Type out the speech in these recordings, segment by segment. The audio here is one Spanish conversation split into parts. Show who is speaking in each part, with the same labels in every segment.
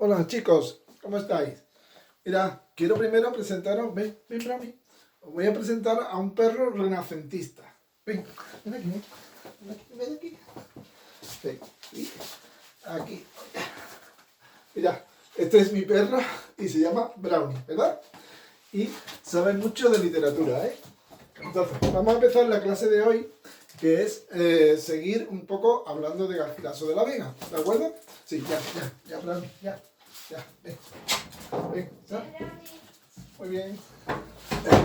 Speaker 1: Hola chicos, ¿cómo estáis? Mira, quiero primero presentaros, ven para mí. Os voy a presentar a un perro renacentista. Ven, ven aquí, ven aquí. Ven, y aquí. Mira, este es mi perro y se llama Brownie, ¿verdad? Y sabe mucho de literatura, ¿eh? Entonces, vamos a empezar la clase de hoy, que es seguir un poco hablando de Garcilaso de la Vega, ¿de acuerdo? Sí, ya, Brownie, ya, ven, ¿sabes? Muy bien,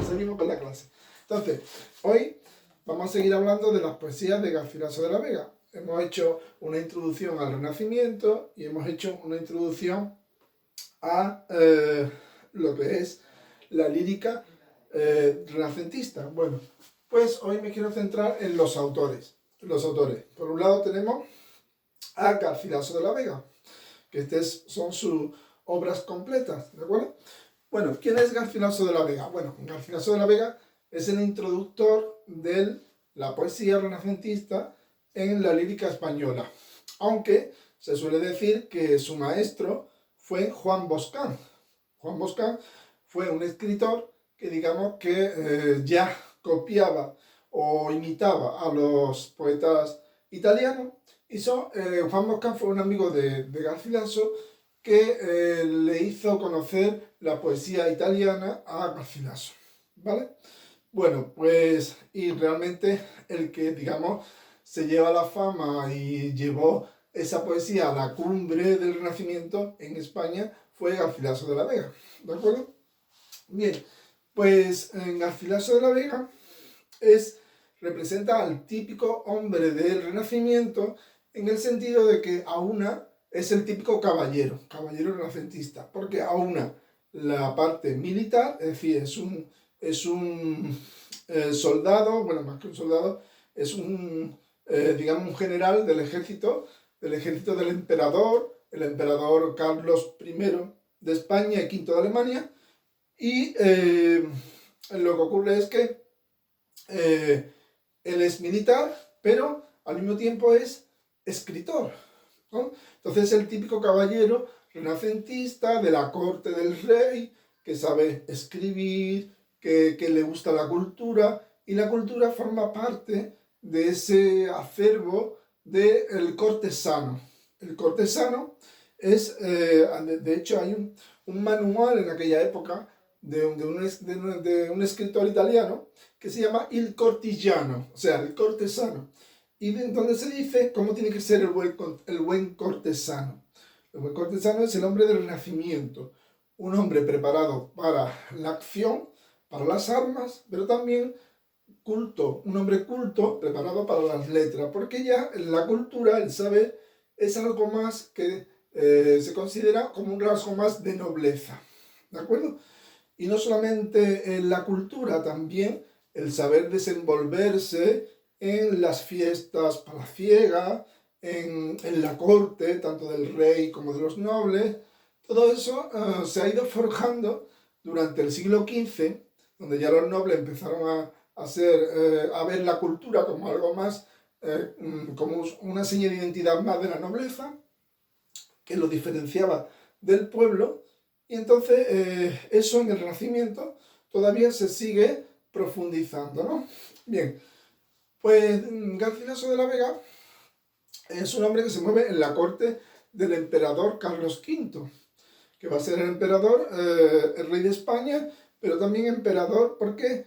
Speaker 1: seguimos con la clase. Entonces, hoy vamos a seguir hablando de las poesías de Garcilaso de la Vega. Hemos hecho una introducción al Renacimiento y hemos hecho una introducción a lo que es la lírica renacentista. Bueno, pues hoy me quiero centrar en los autores. Por un lado tenemos a Garcilaso de la Vega, que son sus obras completas, ¿de acuerdo? Bueno, ¿quién es Garcilaso de la Vega? Bueno, Garcilaso de la Vega es el introductor de la poesía renacentista en la lírica española, aunque se suele decir que su maestro fue Juan Boscán. Juan Boscán fue un escritor que digamos que ya copiaba o imitaba a los poetas italianos y Juan Boscán fue un amigo de Garcilaso que le hizo conocer la poesía italiana a Garcilaso, ¿vale? Bueno, pues, y realmente el que, digamos, se lleva la fama y llevó esa poesía a la cumbre del Renacimiento en España fue Garcilaso de la Vega, ¿de acuerdo? Bien, pues en Garcilaso de la Vega representa al típico hombre del Renacimiento en el sentido de que aúna es el típico caballero renacentista, porque aúna la parte militar, es decir, es un soldado, bueno, más que un soldado, es digamos, un general del ejército del emperador, el emperador Carlos I de España y V de Alemania, y lo que ocurre es que él es militar, pero al mismo tiempo es escritor, ¿no? Entonces es el típico caballero renacentista de la corte del rey, que sabe escribir, que le gusta la cultura, y la cultura forma parte de ese acervo del cortesano. El cortesano de hecho hay un manual en aquella época de un escritor italiano que se llama Il Cortigiano, o sea, el cortesano, y donde se dice cómo tiene que ser el buen cortesano. El buen cortesano es el hombre del Renacimiento, un hombre preparado para la acción, para las armas, pero también culto, un hombre culto preparado para las letras, porque ya la cultura, el saber, es algo más que se considera como un rasgo más de nobleza, ¿de acuerdo? Y no solamente en la cultura, también el saber desenvolverse en las fiestas palaciegas, en la corte, tanto del rey como de los nobles. Todo eso se ha ido forjando durante el siglo XV, donde ya los nobles empezaron a ver la cultura como algo más, como una seña de identidad más de la nobleza, que lo diferenciaba del pueblo. Y entonces eso en el Renacimiento todavía se sigue profundizando, ¿no? Bien, pues Garcilaso de la Vega es un hombre que se mueve en la corte del emperador Carlos V, que va a ser el emperador, el rey de España, pero también emperador porque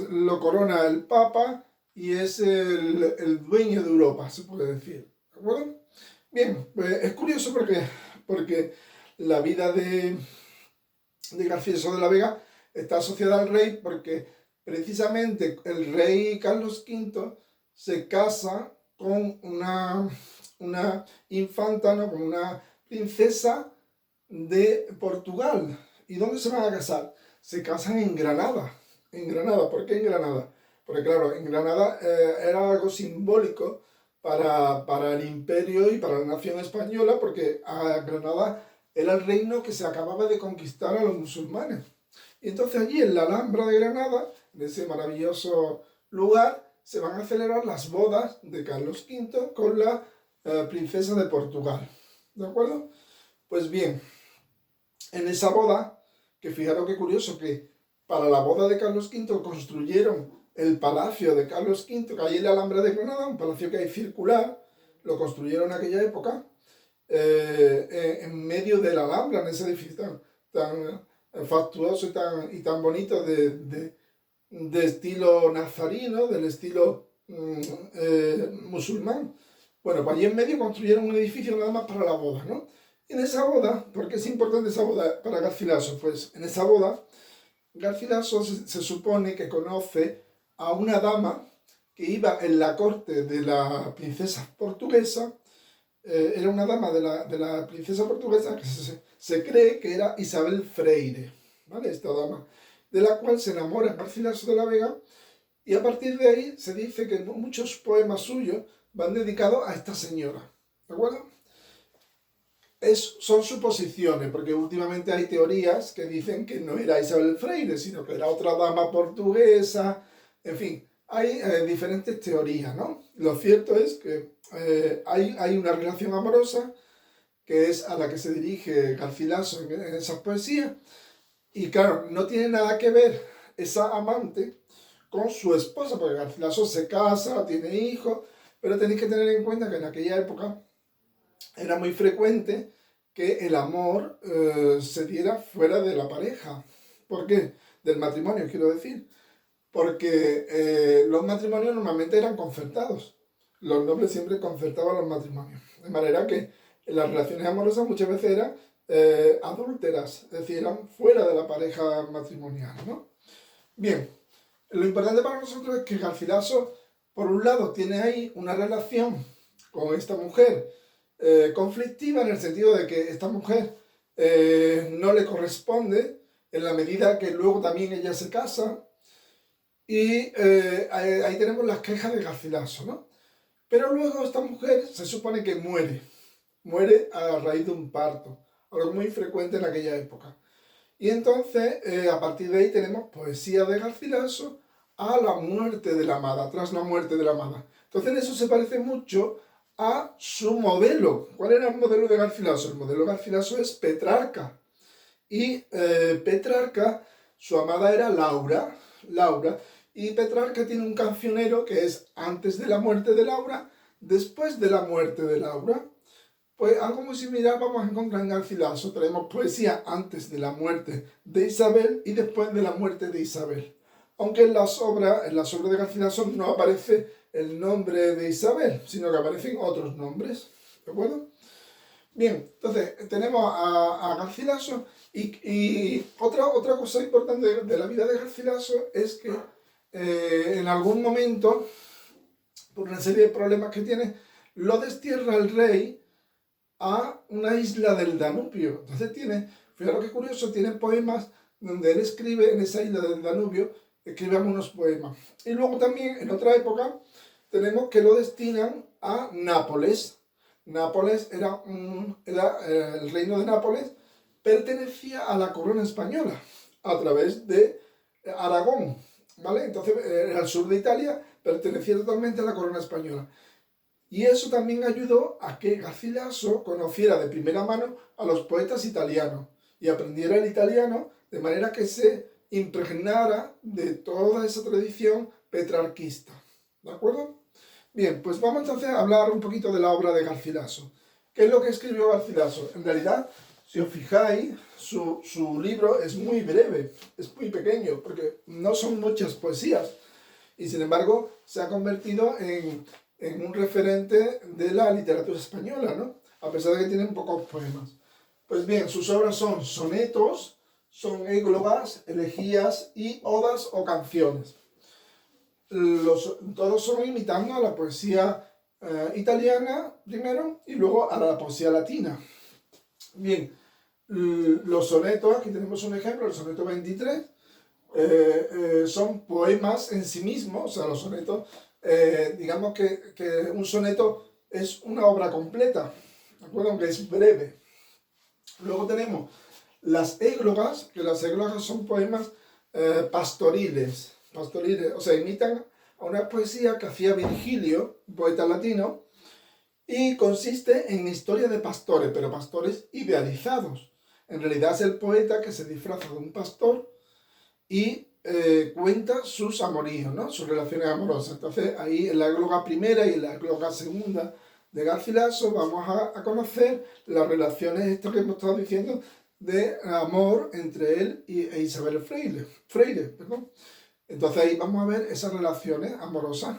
Speaker 1: lo corona el Papa y es el dueño de Europa, se puede decir, ¿de acuerdo? Bien, pues es curioso porque la vida de Garcilaso de la Vega está asociada al rey porque precisamente el rey Carlos V se casa con una infanta, ¿no? Con una princesa de Portugal. ¿Y dónde se van a casar? Se casan en Granada. En Granada. ¿Por qué en Granada? Porque claro, en Granada era algo simbólico para el imperio y para la nación española, porque a Granada era el reino que se acababa de conquistar a los musulmanes. Y entonces allí en la Alhambra de Granada, en ese maravilloso lugar, se van a celebrar las bodas de Carlos V con la princesa de Portugal. ¿De acuerdo? Pues bien, en esa boda, que fijaros qué curioso que para la boda de Carlos V construyeron el palacio de Carlos V, que hay en la Alhambra de Granada, un palacio que hay circular, lo construyeron en aquella época, en medio de la Alhambra, en ese edificio tan fastuoso y tan bonito de estilo nazarino, del estilo musulmán. Bueno, pues allí en medio construyeron un edificio nada más para la boda, ¿no? Y en esa boda, ¿por qué es importante esa boda para Garcilaso? Pues en esa boda, Garcilaso se supone que conoce a una dama que iba en la corte de la princesa portuguesa. Era una dama de la princesa portuguesa que se cree que era Isabel Freire, ¿vale? Esta dama, de la cual se enamora Garcilaso de la Vega, y a partir de ahí se dice que muchos poemas suyos van dedicados a esta señora, ¿de acuerdo? Son suposiciones, porque últimamente hay teorías que dicen que no era Isabel Freire, sino que era otra dama portuguesa, en fin, hay diferentes teorías, ¿no? Lo cierto es que hay una relación amorosa que es a la que se dirige Garcilaso en esas poesías, y claro, no tiene nada que ver esa amante con su esposa, porque Garcilaso se casa, tiene hijos, pero tenéis que tener en cuenta que en aquella época era muy frecuente que el amor se diera fuera de la pareja. ¿Por qué? Del matrimonio, quiero decir. Porque los matrimonios normalmente eran concertados. Los nobles siempre concertaban los matrimonios. De manera que las relaciones amorosas muchas veces eran adúlteras, es decir, eran fuera de la pareja matrimonial, ¿no? Bien, lo importante para nosotros es que Garcilaso, por un lado, tiene ahí una relación con esta mujer conflictiva, en el sentido de que esta mujer no le corresponde, en la medida que luego también ella se casa, y ahí tenemos las quejas de Garcilaso, ¿no? Pero luego esta mujer se supone que muere a raíz de un parto, algo muy frecuente en aquella época. Y entonces, a partir de ahí tenemos poesía de Garcilaso a la muerte de la amada, tras la muerte de la amada. Entonces eso se parece mucho a su modelo. ¿Cuál era el modelo de Garcilaso? El modelo de Garcilaso es Petrarca. Y Petrarca, su amada era Laura, y Petrarca tiene un cancionero que es antes de la muerte de Laura, después de la muerte de Laura. Pues algo muy similar vamos a encontrar en Garcilaso. Tenemos poesía antes de la muerte de Isabel y después de la muerte de Isabel. Aunque en las obras de Garcilaso no aparece el nombre de Isabel, sino que aparecen otros nombres. ¿De acuerdo? Bien, entonces tenemos a Garcilaso y otra cosa importante de la vida de Garcilaso es que en algún momento, por una serie de problemas que tiene, lo destierra el rey a una isla del Danubio. Entonces fíjate qué curioso, tiene poemas donde él escribe en esa isla del Danubio, escribe algunos poemas. Y luego también, en otra época, tenemos que lo destinan a Nápoles. Nápoles el reino de Nápoles pertenecía a la corona española a través de Aragón, ¿vale? Entonces, al sur de Italia pertenecía totalmente a la corona española. Y eso también ayudó a que Garcilaso conociera de primera mano a los poetas italianos y aprendiera el italiano de manera que se impregnara de toda esa tradición petrarquista. ¿De acuerdo? Bien, pues vamos entonces a hablar un poquito de la obra de Garcilaso. ¿Qué es lo que escribió Garcilaso? En realidad, si os fijáis, su libro es muy breve, es muy pequeño, porque no son muchas poesías. Y sin embargo, se ha convertido en un referente de la literatura española, ¿no? A pesar de que tienen pocos poemas. Pues bien, sus obras son sonetos, son églogas, elegías y odas o canciones. Todos son imitando a la poesía italiana primero y luego a la poesía latina. Bien, los sonetos, aquí tenemos un ejemplo, el soneto 23, son poemas en sí mismos, o sea, los sonetos, digamos que un soneto es una obra completa, ¿de acuerdo? Aunque es breve. Luego tenemos las églogas, que las églogas son poemas pastoriles, o sea, imitan a una poesía que hacía Virgilio, un poeta latino, y consiste en historia de pastores, pero pastores idealizados. En realidad es el poeta que se disfraza de un pastor y cuenta sus amoríos, ¿no? Sus relaciones amorosas. Entonces ahí en la égloga primera y en la égloga segunda de Garcilaso vamos a conocer las relaciones, esto que hemos estado diciendo, de amor entre él e Isabel Freire, perdón. Entonces ahí vamos a ver esas relaciones amorosas.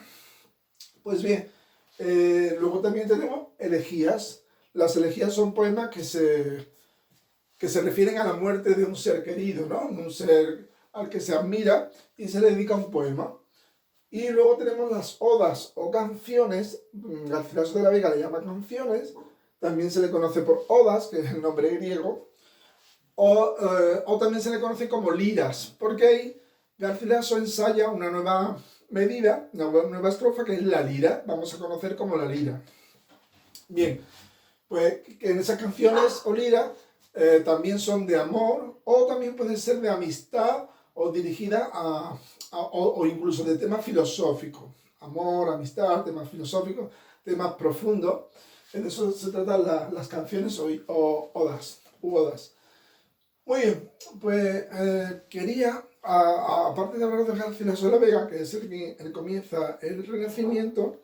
Speaker 1: Pues bien, luego también tenemos elegías. Las elegías son poemas que se refieren a la muerte de un ser querido, ¿no? Un ser al que se admira y se le dedica un poema. Y luego tenemos las odas o canciones. Garcilaso de la Vega le llama canciones. También se le conoce por odas, que es el nombre griego. O también se le conoce como liras, porque ahí Garcilaso ensaya una nueva medida, una nueva estrofa, que es la lira. Vamos a conocer como la lira. Bien, pues que en esas canciones o lira también son de amor, o también pueden ser de amistad, o dirigida o incluso de temas filosóficos. Amor, amistad, temas filosóficos, temas profundos. En eso se tratan las canciones o odas. Muy bien, pues quería, aparte de hablar de Garcilaso de la Vega, que es el que comienza el Renacimiento,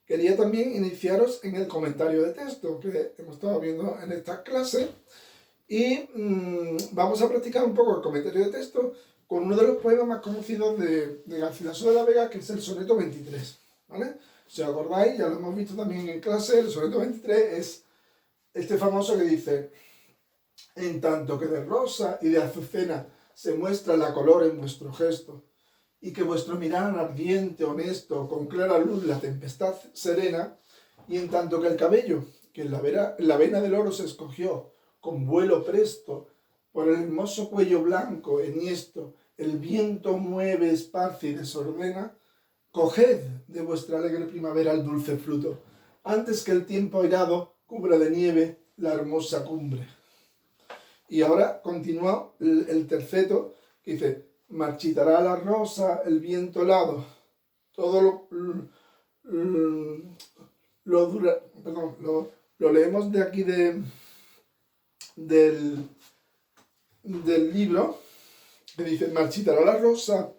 Speaker 1: quería también iniciaros en el comentario de texto que hemos estado viendo en esta clase y vamos a practicar un poco el comentario de texto con uno de los poemas más conocidos de Garcilaso de la Vega, que es el soneto 23, ¿vale? Si os acordáis, ya lo hemos visto también en clase, el soneto 23 es este famoso que dice: en tanto que de rosa y de azucena se muestra la color en vuestro gesto, y que vuestro mirar ardiente, honesto, con clara luz la tempestad serena, y en tanto que el cabello, que en la vena del oro se escogió, con vuelo presto, por el hermoso cuello blanco, enhiesto, el viento mueve, esparce y desordena, coged de vuestra alegre primavera el dulce fruto, antes que el tiempo airado cubra de nieve la hermosa cumbre. Y ahora continúa el terceto, que dice: marchitará la rosa, el viento helado, todo lo leemos de aquí del libro, que dice: marchitará la rosa,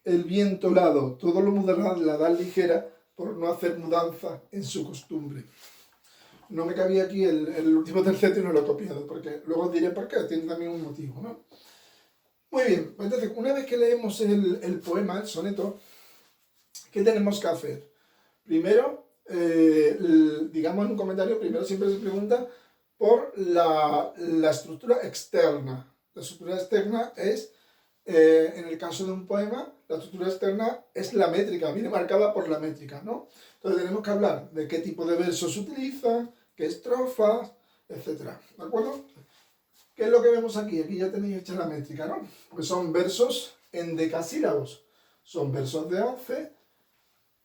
Speaker 1: el viento helado, todo lo mudará la edad ligera, por no hacer mudanza en su costumbre. No me cabía aquí el último terceto y no lo he copiado, porque luego os diré por qué, tiene también un motivo, ¿no? Muy bien, pues entonces, una vez que leemos el poema, el soneto, ¿qué tenemos que hacer? Primero, digamos en un comentario, primero siempre se pregunta por la estructura externa. La estructura externa es, en el caso de un poema, la estructura externa es la métrica, viene marcada por la métrica, ¿no? Entonces tenemos que hablar de qué tipo de versos se utiliza, qué estrofas, etc. ¿De acuerdo? ¿Qué es lo que vemos aquí? Aquí ya tenéis hecha la métrica, ¿no? Pues son versos en decasílabos. Son versos de 11,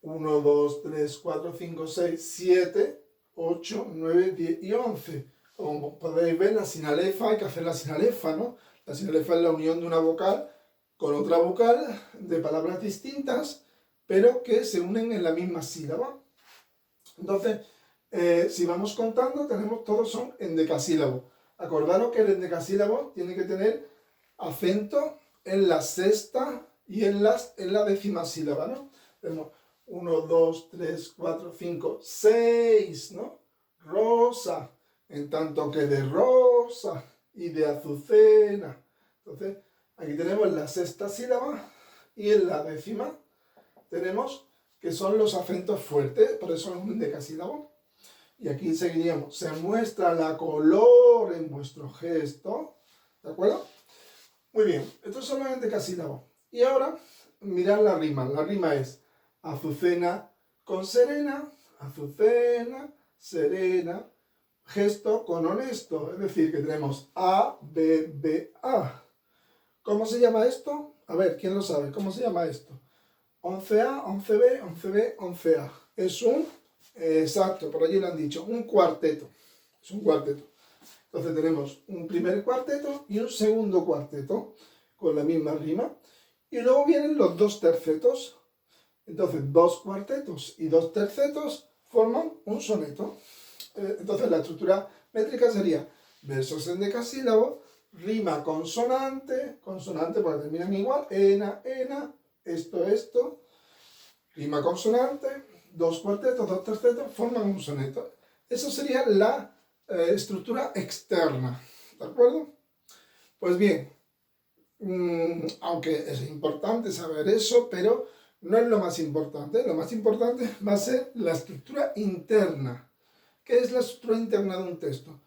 Speaker 1: 1, 2, 3, 4, 5, 6, 7, 8, 9, 10 y 11. Como podéis ver, la sinalefa, hay que hacer la sinalefa, ¿no? La sinalefa es la unión de una vocal con otra vocal de palabras distintas, pero que se unen en la misma sílaba. Entonces, si vamos contando, todos son endecasílabos. Acordaros que el endecasílabo tiene que tener acento en la sexta y en la décima sílaba, ¿no? Tenemos 1, 2, 3, 4, 5, 6, ¿no? Rosa, en tanto que de rosa y de azucena. Entonces, aquí tenemos la sexta sílaba y en la décima tenemos que son los acentos fuertes, por eso es un endecasílabo. Y aquí seguiríamos: se muestra la color en vuestro gesto. ¿De acuerdo? Muy bien, estos son los endecasílabos. Y ahora, mirad la rima. La rima es azucena con serena, azucena, serena, gesto con honesto. Es decir, que tenemos A, B, B, A. ¿Cómo se llama esto? A ver, ¿quién lo sabe? ¿Cómo se llama esto? 11A, 11B, 11B, 11A. Es un, exacto, por allí lo han dicho, un cuarteto. Es un cuarteto. Entonces tenemos un primer cuarteto y un segundo cuarteto con la misma rima. Y luego vienen los dos tercetos. Entonces, dos cuartetos y dos tercetos forman un soneto. Entonces la estructura métrica sería versos en decasílabo, rima consonante, consonante porque terminan igual, ena, ena, esto, rima consonante, dos cuartetos, dos tercetos, forman un soneto. Eso sería la estructura externa, ¿de acuerdo? Pues bien, aunque es importante saber eso, pero no es lo más importante. Lo más importante va a ser la estructura interna. ¿Qué es la estructura interna de un texto?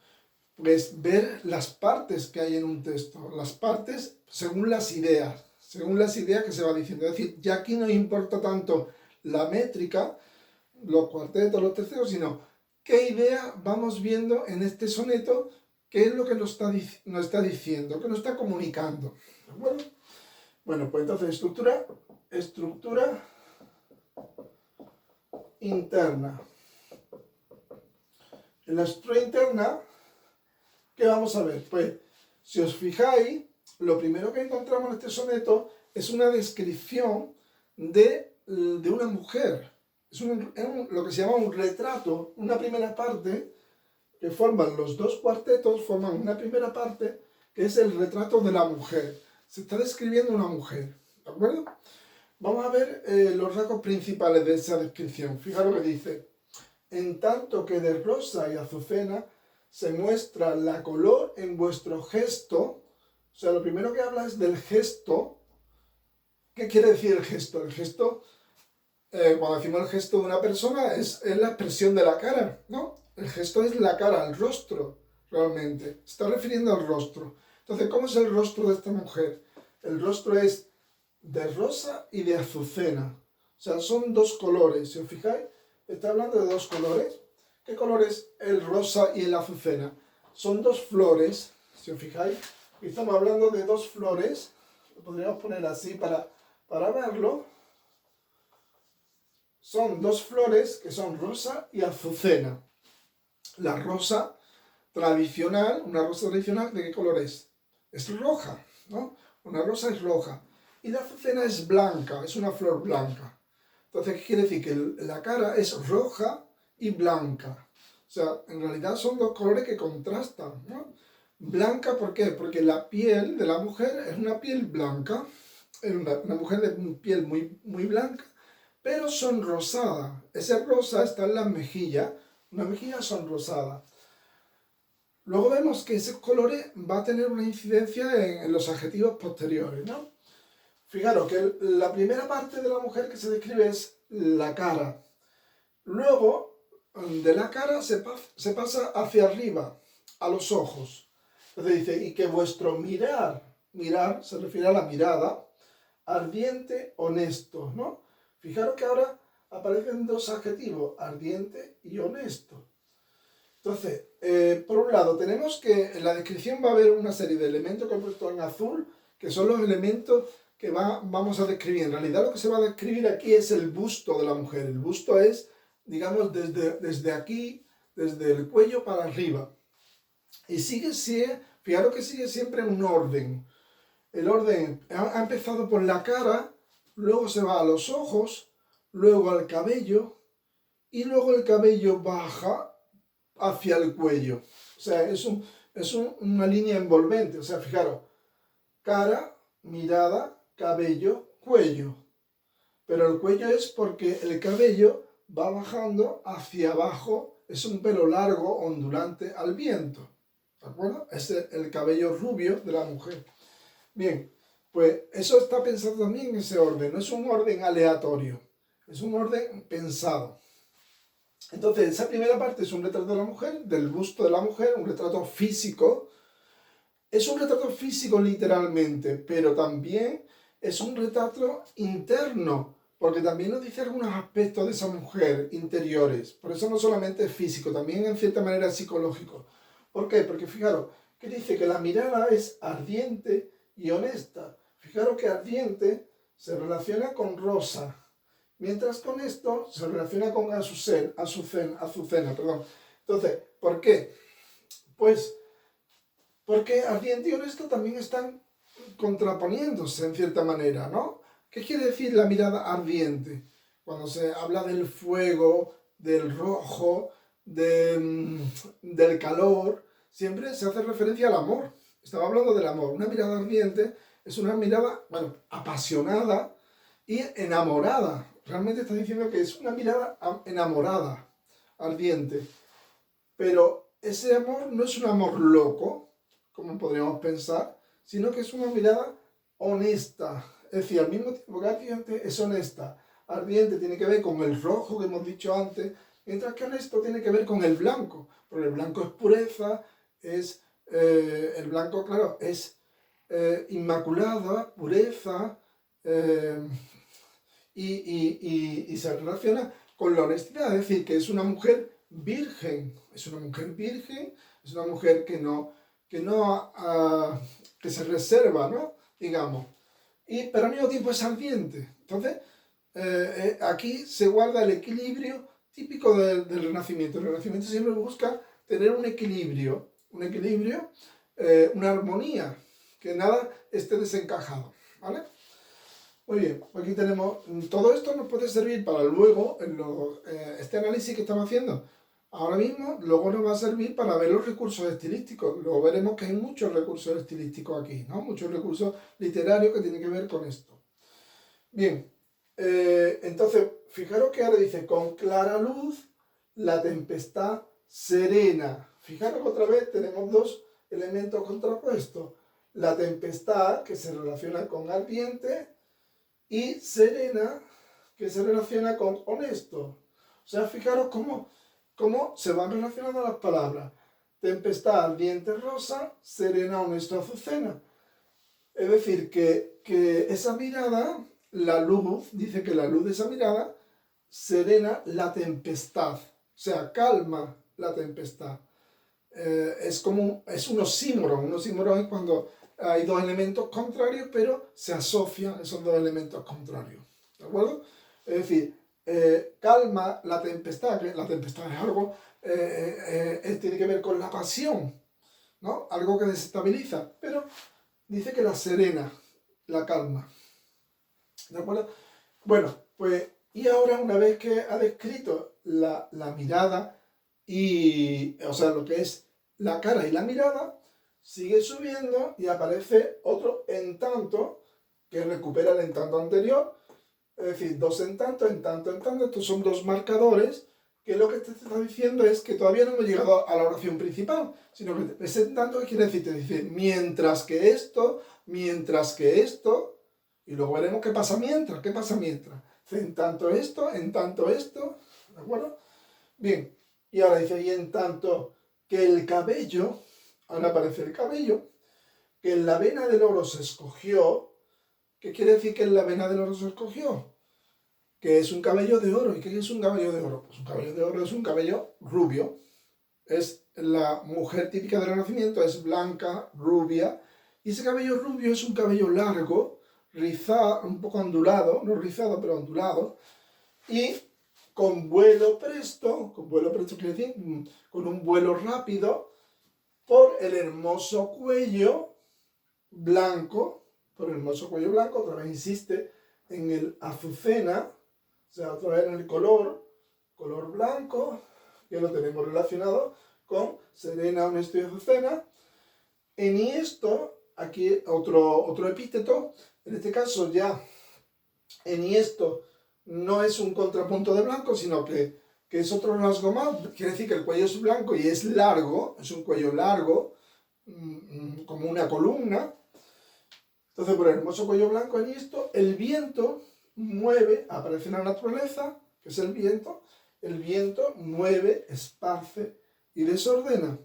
Speaker 1: Pues ver las partes que hay en un texto, las partes según las ideas que se va diciendo. Es decir, ya aquí no importa tanto la métrica, los cuartetos, los terceros, sino qué idea vamos viendo en este soneto, qué es lo que nos está diciendo, qué nos está comunicando. ¿De acuerdo? Bueno, pues entonces estructura interna. En la estructura interna, ¿qué vamos a ver? Pues, si os fijáis, lo primero que encontramos en este soneto es una descripción de una mujer. Es lo que se llama un retrato, una primera parte, que forman los dos cuartetos, forman una primera parte, que es el retrato de la mujer. Se está describiendo una mujer, ¿de acuerdo? Vamos a ver los rasgos principales de esa descripción. Fijaros lo que dice. En tanto que de rosa y azucena se muestra la color en vuestro gesto. O sea, lo primero que habla es del gesto. ¿Qué quiere decir el gesto? El gesto, cuando decimos el gesto de una persona, es la expresión de la cara, ¿no? El gesto es la cara, el rostro, realmente. Se está refiriendo al rostro. Entonces, ¿cómo es el rostro de esta mujer? El rostro es de rosa y de azucena. O sea, son dos colores. Si os fijáis, está hablando de dos colores. ¿Qué colores? El rosa y el azucena. Son dos flores, si os fijáis. Estamos hablando de dos flores. Lo podríamos poner así para verlo. Son dos flores que son rosa y azucena. La rosa tradicional, una rosa tradicional, ¿de qué color es? Es roja, ¿no? Una rosa es roja. Y la azucena es blanca, es una flor blanca. Entonces, ¿qué quiere decir? Que la cara es roja y blanca. O sea, en realidad son dos colores que contrastan, ¿no? Blanca, ¿por qué? Porque la piel de la mujer es una piel blanca, es una mujer de piel muy, muy blanca, pero sonrosada. Ese rosa está en las mejillas, una mejilla sonrosada. Luego vemos que esos colores va a tener una incidencia en los adjetivos posteriores, ¿no? Fijaros que la primera parte de la mujer que se describe es la cara. Luego, de la cara se pasa hacia arriba, a los ojos. Entonces dice, y que vuestro mirar se refiere a la mirada, ardiente, honesto, ¿no? Fijaros que ahora aparecen dos adjetivos, ardiente y honesto. Entonces, por un lado, tenemos que en la descripción va a haber una serie de elementos que he puesto en azul, que son los elementos que vamos a describir. En realidad lo que se va a describir aquí es el busto de la mujer. El busto es, digamos, desde aquí, desde el cuello para arriba. Y fijaros que sigue siempre un orden. El orden ha empezado por la cara, luego se va a los ojos, luego al cabello, y luego el cabello baja hacia el cuello. O sea, es una línea envolvente. O sea, fijaros, cara, mirada, cabello, cuello. Pero el cuello es porque el cabello va bajando hacia abajo, es un pelo largo, ondulante al viento. ¿De acuerdo? Es el cabello rubio de la mujer. Bien, pues eso está pensado también en ese orden. No es un orden aleatorio, es un orden pensado. Entonces, esa primera parte es un retrato de la mujer, del busto de la mujer, un retrato físico. Es un retrato físico literalmente, pero también es un retrato interno, porque también nos dice algunos aspectos de esa mujer interiores. Por eso no solamente es físico, también en cierta manera es psicológico. ¿Por qué? Porque fijaros, que dice que la mirada es ardiente y honesta. Fijaros que ardiente se relaciona con rosa, mientras con esto se relaciona con azucena, perdón. Entonces, ¿por qué? Pues porque ardiente y honesto también están contraponiéndose en cierta manera, ¿no? ¿Qué quiere decir la mirada ardiente? Cuando se habla del fuego del rojo, del calor, siempre se hace referencia al amor. Estaba hablando del amor. Una mirada ardiente es una mirada, bueno, apasionada y enamorada. Realmente está diciendo que es una mirada enamorada, ardiente. Pero ese amor no es un amor loco, como podríamos pensar, sino que es una mirada honesta. Es decir, al mismo tiempo que ardiente es honesta. Ardiente tiene que ver con el rojo que hemos dicho antes, mientras que honesto tiene que ver con el blanco. Porque el blanco es pureza, el blanco, claro, es inmaculada, pureza, y se relaciona con la honestidad, es decir, que es una mujer virgen, es una mujer virgen, es una mujer que se reserva, ¿no? Digamos, pero al mismo tiempo es ardiente. Entonces, aquí se guarda el equilibrio típico del Renacimiento. El Renacimiento siempre busca tener un equilibrio, una armonía, que nada esté desencajado, ¿vale? Muy bien, aquí tenemos, todo esto nos puede servir para luego, este análisis que estamos haciendo ahora mismo, luego nos va a servir para ver los recursos estilísticos. Luego veremos que hay muchos recursos estilísticos aquí, ¿no? Muchos recursos literarios que tienen que ver con esto. Bien, entonces, fijaros que ahora dice, con clara luz, la tempestad serena. Fijaros que otra vez tenemos dos elementos contrapuestos. La tempestad, que se relaciona con ardiente, y serena, que se relaciona con honesto. O sea, fijaros cómo se van relacionando las palabras. Tempestad, ardiente, rosa, serena, honesto, azucena. Es decir, que esa mirada, la luz, dice que la luz de esa mirada serena la tempestad. O sea, calma la tempestad. Es un oxímoron. Un oxímoron es cuando hay dos elementos contrarios, pero se asocian esos dos elementos contrarios. ¿De acuerdo? Es decir, calma la tempestad, que la tempestad es algo, tiene que ver con la pasión, ¿no? Algo que desestabiliza, pero dice que la serena, la calma. ¿De acuerdo? Bueno, pues, y ahora una vez que ha descrito la mirada, o sea, lo que es la cara y la mirada, sigue subiendo y aparece otro en tanto que recupera el en tanto anterior, es decir, dos en tanto, estos son dos marcadores que lo que te está diciendo es que todavía no hemos llegado a la oración principal, sino que ese en tanto, ¿qué quiere decir? Te dice, mientras que esto, y luego veremos qué pasa mientras, en tanto esto, ¿de acuerdo? Bien, y ahora dice, y en tanto que el cabello, ahora aparece el cabello, que en la vena del oro se escogió. ¿Qué quiere decir que en la vena del oro se escogió? Que es un cabello de oro. ¿Y qué es un cabello de oro? Pues un cabello de oro es un cabello rubio. Es la mujer típica del Renacimiento, es blanca, rubia. Y ese cabello rubio es un cabello largo, rizado, un poco ondulado, no rizado, pero ondulado. Y con vuelo presto quiere decir con un vuelo rápido, por el hermoso cuello blanco, otra vez insiste en el azucena, o sea, otra vez en el color blanco, que lo tenemos relacionado con serena, honesto y azucena. Enhiesto, aquí otro epíteto, en este caso ya enhiesto no es un contrapunto de blanco, sino que es otro rasgo más. Quiere decir que el cuello es blanco y es largo, es un cuello largo, como una columna. Entonces, por el hermoso cuello blanco enhiesto, el viento mueve, aparece en la naturaleza, que es el viento mueve, esparce y desordena.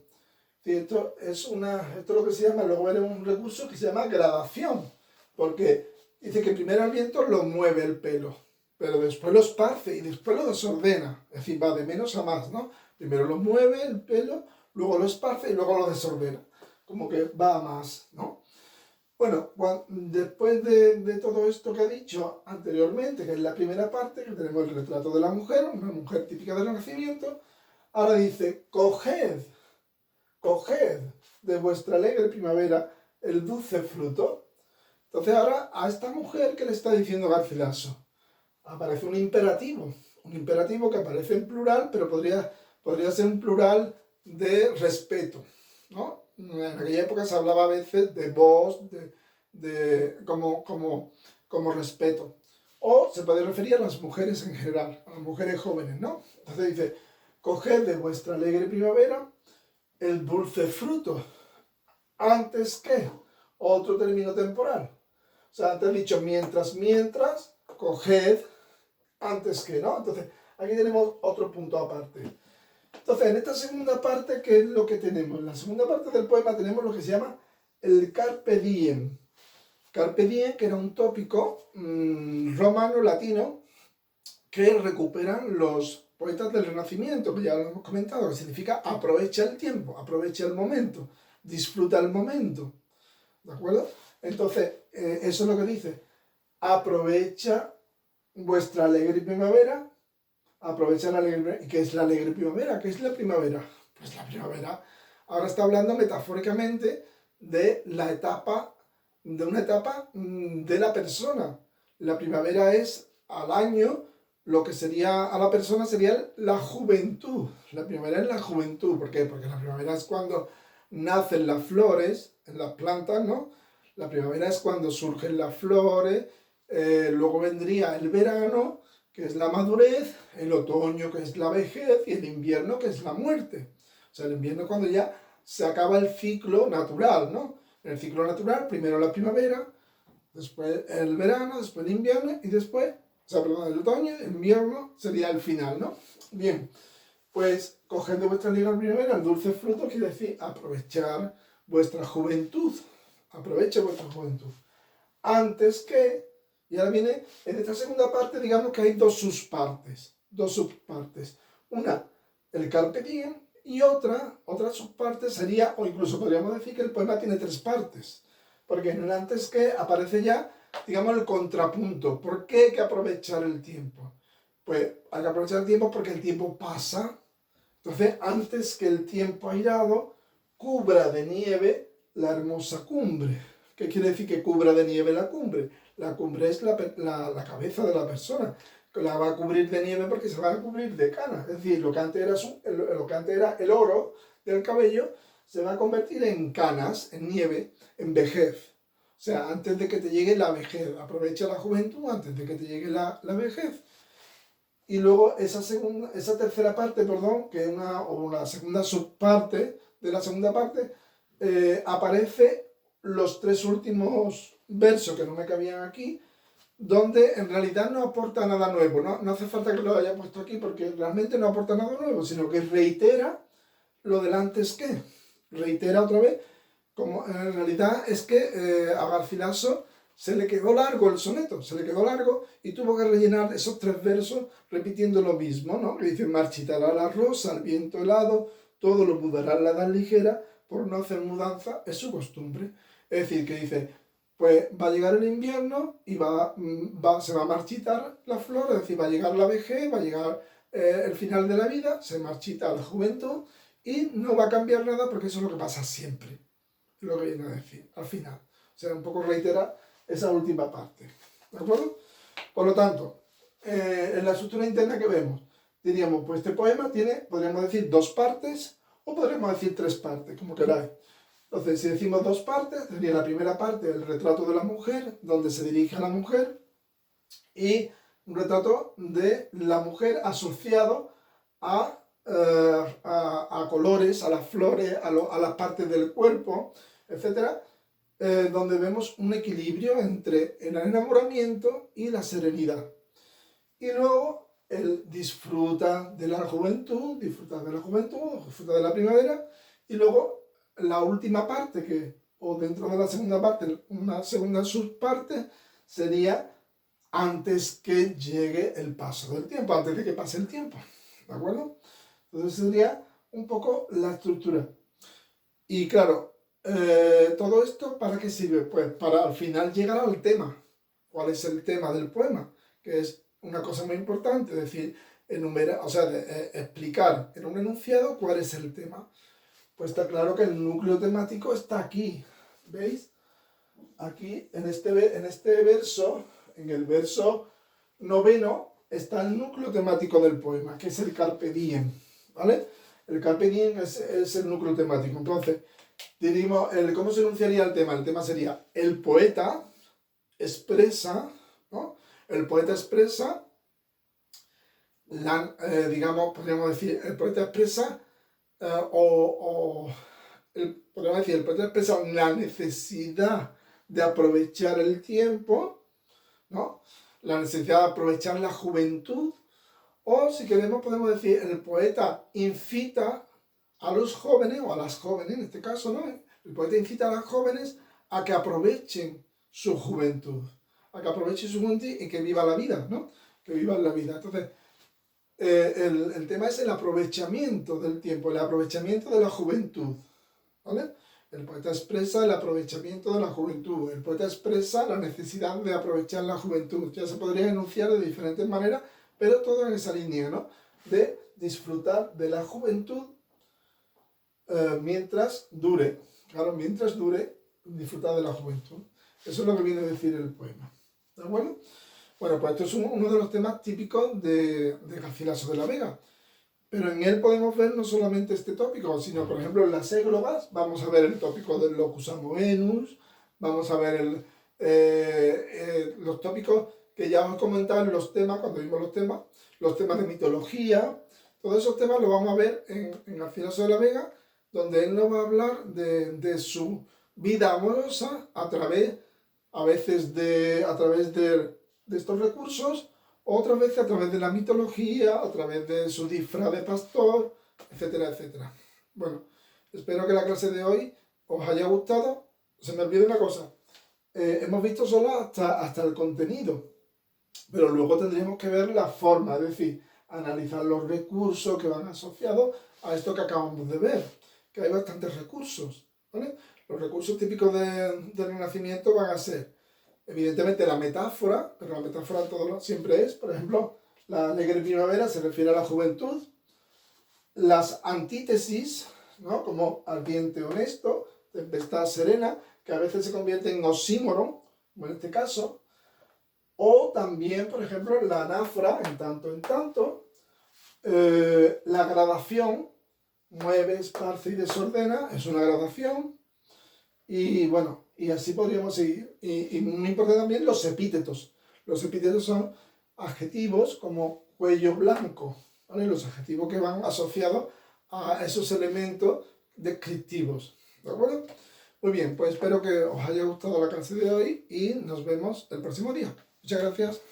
Speaker 1: Esto es lo que se llama, luego veremos un recurso que se llama gradación, porque dice que primero el viento lo mueve el pelo, pero después lo esparce y después lo desordena, es decir, va de menos a más, ¿no? Primero lo mueve el pelo, luego lo esparce y luego lo desordena, como que va a más, ¿no? Bueno, después de todo esto que he dicho anteriormente, que es la primera parte, que tenemos el retrato de la mujer, una mujer típica del Renacimiento, ahora dice, coged de vuestra alegre primavera el dulce fruto. Entonces ahora a esta mujer, ¿qué le está diciendo Garcilaso? Aparece un imperativo. un imperativo que aparece en plural, pero podría ser un plural de respeto, ¿no? En aquella época se hablaba a veces de vos, como respeto. O se puede referir a las mujeres en general, a las mujeres jóvenes, ¿no? Entonces dice, coged de vuestra alegre primavera el dulce fruto, antes que otro término temporal. O sea, antes he dicho mientras, coged, antes que, ¿no? Entonces, aquí tenemos otro punto aparte. Entonces, en esta segunda parte, ¿qué es lo que tenemos? En la segunda parte del poema tenemos lo que se llama el Carpe Diem. Carpe Diem, que era un tópico romano, latino, que recuperan los poetas del Renacimiento, que ya lo hemos comentado, que significa aprovecha el tiempo, aprovecha el momento, disfruta el momento. ¿De acuerdo? Entonces, eso es lo que dice. Aprovecha vuestra alegre primavera. Aprovecha la alegre primavera. ¿Y qué es la alegre primavera? ¿Qué es la primavera? Pues la primavera ahora está hablando metafóricamente de la etapa, de una etapa de la persona. La primavera es al año, lo que sería a la persona sería la juventud. La primavera es la juventud. ¿Por qué? Porque la primavera es cuando nacen las flores en las plantas, ¿no? La primavera es cuando surgen las flores, luego vendría el verano, que es la madurez, el otoño, que es la vejez, y el invierno, que es la muerte. O sea, el invierno es cuando ya se acaba el ciclo natural, ¿no? En el ciclo natural, primero la primavera, después el verano, después el invierno, y después, o sea, perdón, el otoño, el invierno sería el final, ¿no? Bien, pues coged de vuestra alegre primavera el dulce fruto, quiere decir aprovechar vuestra juventud. Aprovecha vuestra juventud. Antes que, y ahora viene, en esta segunda parte, digamos que hay dos subpartes. Una, el Carpe Diem, y otra subparte sería, o incluso podríamos decir que el poema tiene tres partes. Porque en el antes que aparece ya, digamos, el contrapunto. ¿Por qué hay que aprovechar el tiempo? Pues hay que aprovechar el tiempo porque el tiempo pasa. Entonces, antes que el tiempo airado cubra de nieve la hermosa cumbre. ¿Qué quiere decir que cubra de nieve la cumbre? La cumbre es la cabeza de la persona, que la va a cubrir de nieve porque se va a cubrir de canas. Es decir, lo que antes era el oro del cabello, se va a convertir en canas, en nieve, en vejez. O sea, antes de que te llegue la vejez. Aprovecha la juventud antes de que te llegue la vejez. Y luego esa tercera parte, perdón, que es una segunda subparte de la segunda parte, aparece los tres últimos versos que no me cabían aquí, donde en realidad no aporta nada nuevo. No hace falta que lo haya puesto aquí porque realmente no aporta nada nuevo, sino que reitera lo del antes que. Reitera otra vez, como en realidad es que a Garcilaso se le quedó largo el soneto, se le quedó largo y tuvo que rellenar esos tres versos repitiendo lo mismo, ¿no? Que dice, marchitará la rosa al viento helado, todo lo mudará la edad ligera, por no hacer mudanza es su costumbre. Es decir, que dice, pues va a llegar el invierno y se va a marchitar la flor, es decir, va a llegar la vejez, va a llegar el final de la vida, se marchita la juventud y no va a cambiar nada porque eso es lo que pasa siempre, lo que viene a decir, al final. O sea, un poco reitera esa última parte, ¿de acuerdo? Por lo tanto, en la estructura interna que vemos, diríamos, pues este poema tiene, podríamos decir, dos partes o podríamos decir tres partes, como queráis. Entonces, si decimos dos partes, sería la primera parte el retrato de la mujer, donde se dirige a la mujer, y un retrato de la mujer asociado a colores, a las flores, a las partes del cuerpo, etcétera, donde vemos un equilibrio entre el enamoramiento y la serenidad. Y luego él disfruta de la juventud, disfruta de la primavera, y luego la última parte, o dentro de la segunda parte, una segunda subparte, sería antes que llegue el paso del tiempo, antes de que pase el tiempo, ¿de acuerdo? Entonces sería un poco la estructura. Y claro, todo esto, ¿para qué sirve? Pues para al final llegar al tema. ¿Cuál es el tema del poema? Que es una cosa muy importante, es decir, explicar en un enunciado cuál es el tema. Pues está claro que el núcleo temático está aquí, ¿veis? Aquí, en este verso, en el verso noveno, está el núcleo temático del poema, que es el carpe diem, ¿vale? El carpe diem es el núcleo temático. Entonces, diríamos, ¿cómo se enunciaría el tema? El tema sería, el poeta expresa, ¿no? El poeta expresa, digamos, podríamos decir, el poeta expresa, podríamos decir, el poeta expresa la necesidad de aprovechar el tiempo, ¿no? La necesidad de aprovechar la juventud, o si queremos podemos decir, el poeta incita a los jóvenes, o a las jóvenes en este caso, ¿no? El poeta incita a las jóvenes a que aprovechen su juventud, y que viva la vida, ¿no? Que vivan la vida. Entonces, el tema es el aprovechamiento del tiempo, el aprovechamiento de la juventud, ¿vale? El poeta expresa el aprovechamiento de la juventud, el poeta expresa la necesidad de aprovechar la juventud. Ya se podría enunciar de diferentes maneras, pero todo en esa línea, ¿no? De disfrutar de la juventud mientras dure. Claro, mientras dure, disfrutar de la juventud. Eso es lo que viene a decir el poema. ¿De acuerdo? Bueno, pues esto es uno de los temas típicos de Garcilaso de la Vega. Pero en él podemos ver no solamente este tópico, sino, por ejemplo, en las églobas vamos a ver el tópico del locus amoenus, vamos a ver los tópicos que ya os comentaba en los temas, cuando vimos los temas de mitología. Todos esos temas los vamos a ver en Garcilaso de la Vega, donde él nos va a hablar de su vida amorosa a través de estos recursos, otras veces a través de la mitología, a través de su disfraz de pastor, etcétera, etcétera. Bueno, espero que la clase de hoy os haya gustado. Se me olvida una cosa, hemos visto solo hasta el contenido, pero luego tendríamos que ver la forma, es decir, analizar los recursos que van asociados a esto que acabamos de ver, que hay bastantes recursos, ¿vale? Los recursos típicos del Renacimiento van a ser, evidentemente, la metáfora, pero la metáfora siempre es, por ejemplo, la alegre primavera se refiere a la juventud, las antítesis, ¿no? Como ardiente honesto, tempestad serena, que a veces se convierte en oxímoron, como en este caso, o también, por ejemplo, la anáfora, en tanto, la gradación, mueve, esparce y desordena, es una gradación, y bueno, y así podríamos seguir. Y muy importante también los epítetos. Los epítetos son adjetivos como cuello blanco, ¿vale? Los adjetivos que van asociados a esos elementos descriptivos, ¿de acuerdo? Muy bien, pues espero que os haya gustado la clase de hoy y nos vemos el próximo día. Muchas gracias.